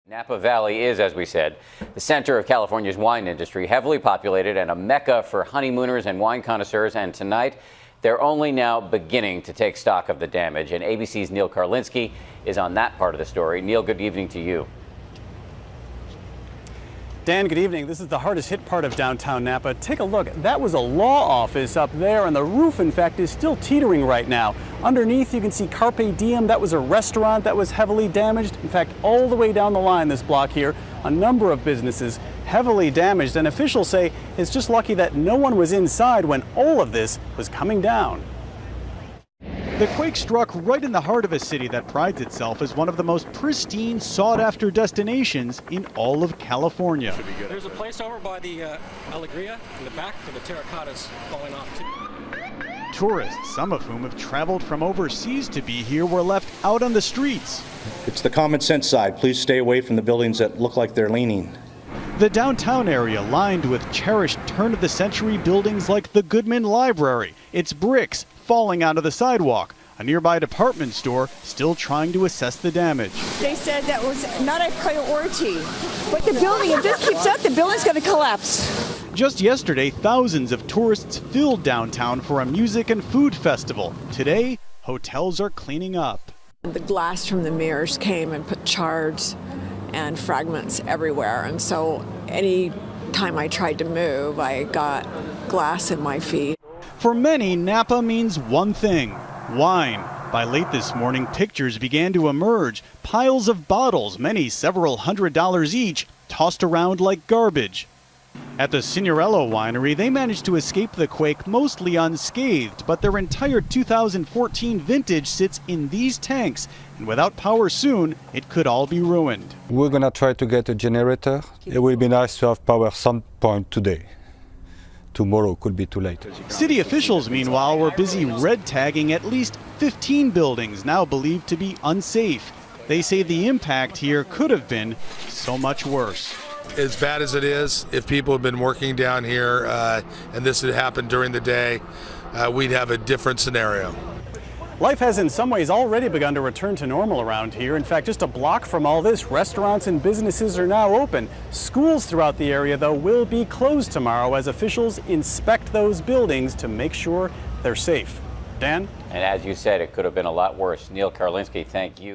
Napa Valley is, as we said, the center of California's wine industry, heavily populated and a mecca for honeymooners and wine connoisseurs. And tonight, they're only now beginning to take stock of the damage. And ABC's Neil Karlinski is on that part of the story. Neil, good evening to you. Dan, good evening. This is the hardest hit part of downtown Napa. Take a look. That was a law office up there, and the roof, in fact, is still teetering right now. Underneath, you can see Carpe Diem. That was a restaurant that was heavily damaged. In fact, all the way down the line, this block here, a number of businesses heavily damaged. And officials say it's just lucky that no one was inside when all of this was coming down. The quake struck right in the heart of a city that prides itself as one of the most pristine, sought-after destinations in all of California. There's a place over by the Alegria in the back for the terracottas falling off too. Tourists, some of whom have traveled from overseas to be here, were left out on the streets. It's the common sense side. Please stay away from the buildings that look like they're leaning. The downtown area lined with cherished turn-of-the-century buildings like the Goodman Library. Its bricks falling onto the sidewalk. A nearby department store still trying to assess the damage. They said that was not a priority. But the building, if this keeps up, the building's going to collapse. Just yesterday, thousands of tourists filled downtown for a music and food festival. Today, hotels are cleaning up. The glass from the mirrors came and put shards and fragments everywhere. And so any time I tried to move, I got glass in my feet. For many, Napa means one thing: wine. By late this morning, pictures began to emerge. Piles of bottles, many several $100s each, tossed around like garbage. At the Signorello winery, they managed to escape the quake mostly unscathed, but their entire 2014 vintage sits in these tanks, and without power soon, it could all be ruined. We're going to try to get a generator. It will be nice to have power some point today. Tomorrow could be too late. City officials, meanwhile, were busy red tagging at least 15 buildings now believed to be unsafe. They say the impact here could have been so much worse. As bad as it is, if people had been working down here and this had happened during the day, we'd have a different scenario. Life has in some ways already begun to return to normal around here. In fact, just a block from all this, restaurants and businesses are now open. Schools throughout the area, though, will be closed tomorrow as officials inspect those buildings to make sure they're safe. Dan? And as you said, it could have been a lot worse. Neil Karlinski, thank you.